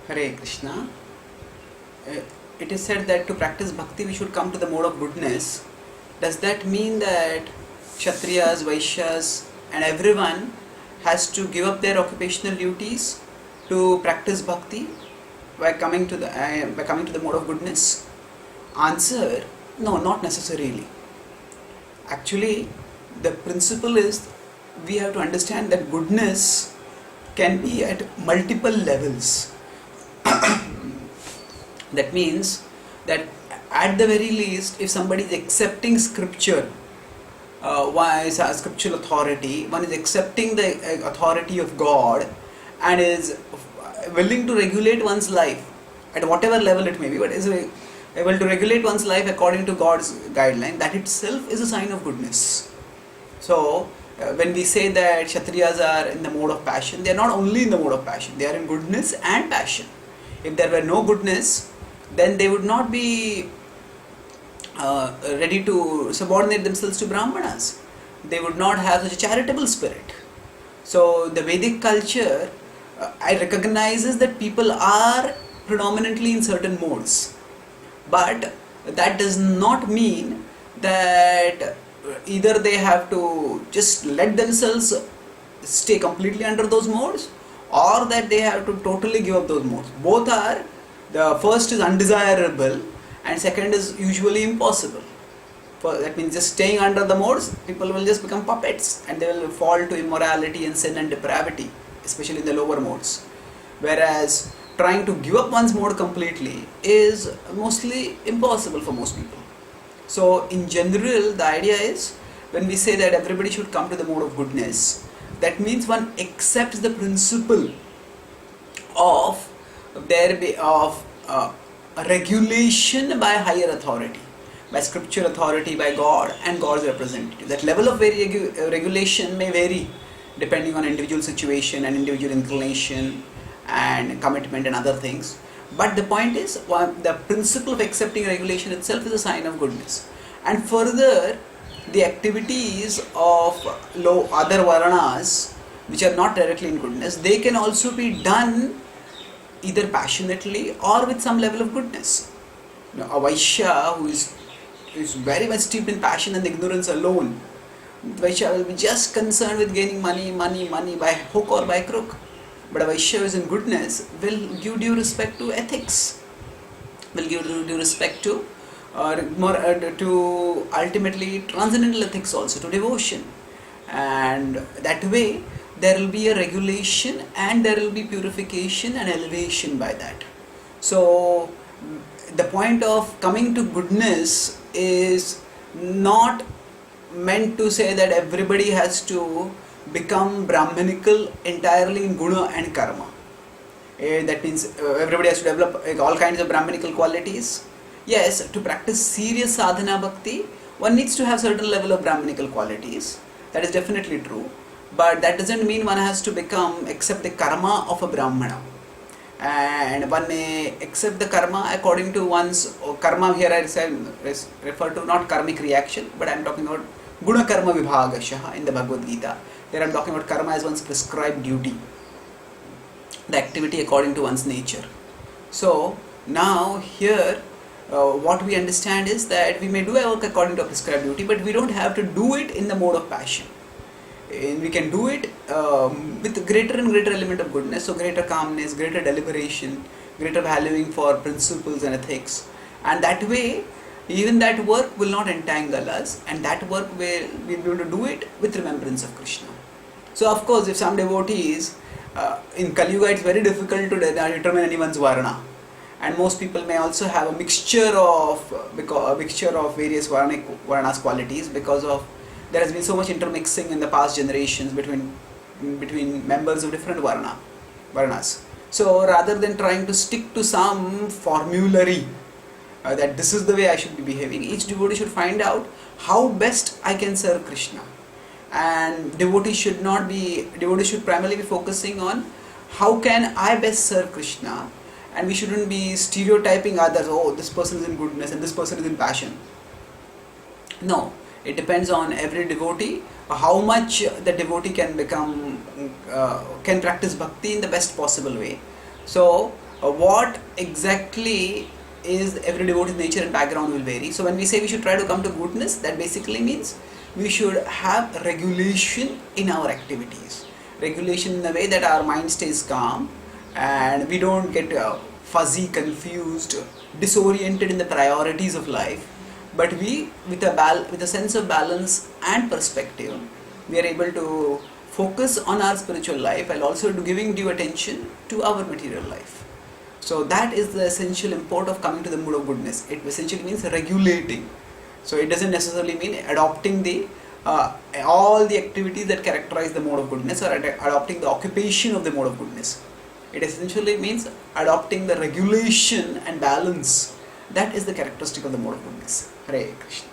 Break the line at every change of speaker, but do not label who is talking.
Hare Krishna. It is said that to practice bhakti we should come to the mode of goodness. Does that mean that Kshatriyas, Vaishyas and everyone has to give up their occupational duties to practice bhakti by coming to the mode of goodness? Answer: no, not necessarily. Actually, the principle is we have to understand that goodness can be at multiple levels. That means that at the very least, if somebody is accepting scripture, one is a scriptural authority, one is accepting the authority of God and is willing to regulate one's life at whatever level it may be, but is able to regulate one's life according to God's guideline, that itself is a sign of goodness. So, when we say that Kshatriyas are in the mode of passion, they are not only in the mode of passion, they are in goodness and passion. If there were no goodness, then they would not be ready to subordinate themselves to Brahmanas. They would not have such a charitable spirit. So the Vedic culture recognizes that people are predominantly in certain modes, but that does not mean that either they have to just let themselves stay completely under those modes, or that they have to totally give up those modes. Both are, the first is undesirable and second is usually impossible. That means just staying under the modes, people will just become puppets and they will fall to immorality and sin and depravity, especially in the lower modes. Whereas trying to give up one's mode completely is mostly impossible for most people. So in general, the idea is, when we say that everybody should come to the mode of goodness, that means one accepts the principle of regulation by higher authority, by scriptural authority, by God and God's representative. That level of regulation may vary depending on individual situation and individual inclination and commitment and other things. But the point is, the principle of accepting regulation itself is a sign of goodness. And further, the activities of other varnas which are not directly in goodness, they can also be done either passionately or with some level of goodness. A vaishya who is very much steeped in passion and ignorance alone, the vaishya will be just concerned with gaining money by hook or by crook. But a vaishya who is in goodness will give due respect to ethics, will give due respect to to ultimately transcendental ethics also, to devotion. And that way there will be a regulation and there will be purification and elevation by that. So the point of coming to goodness is not meant to say that everybody has to become brahminical entirely in guna and karma. That means everybody has to develop all kinds of brahminical qualities. Yes, to practice serious sadhana bhakti, one needs to have certain level of brahminical qualities. That is definitely true. But that doesn't mean one has to accept the karma of a brahmana. And one may accept the karma according to one's karma. Here I refer to not karmic reaction, but I am talking about guna karma vibhagashaha in the Bhagavad Gita. There I am talking about karma as one's prescribed duty, the activity according to one's nature. So now here what we understand is that we may do our work according to a prescribed duty, but we don't have to do it in the mode of passion. And we can do it with greater and greater element of goodness, so greater calmness, greater deliberation, greater valuing for principles and ethics. And that way, even that work will not entangle us, and that work we'll be able to do it with remembrance of Krishna. So of course, if some devotees, in Kali Yuga it's very difficult to determine anyone's varna. And most people may also have a mixture of various varnas qualities, because of there has been so much intermixing in the past generations between members of different varnas. So rather than trying to stick to some formulary that this is the way I should be behaving, each devotee should find out how best I can serve Krishna. And devotee should primarily be focusing on how can I best serve Krishna. And we shouldn't be stereotyping others, oh, this person is in goodness and this person is in passion. No, it depends on every devotee, how much the devotee can practice bhakti in the best possible way. So What exactly is every devotee's nature and background will vary. So when we say we should try to come to goodness, that basically means we should have regulation in our activities. Regulation in a way that our mind stays calm and we don't get fuzzy, confused, disoriented in the priorities of life. But we, with a sense of balance and perspective, we are able to focus on our spiritual life while also giving due attention to our material life. So that is the essential import of coming to the mood of goodness. It essentially means regulating. So it doesn't necessarily mean adopting the all the activities that characterize the mode of goodness or adopting the occupation of the mode of goodness. It essentially means adopting the regulation and balance. That is the characteristic of the mode of goodness. Hare Krishna.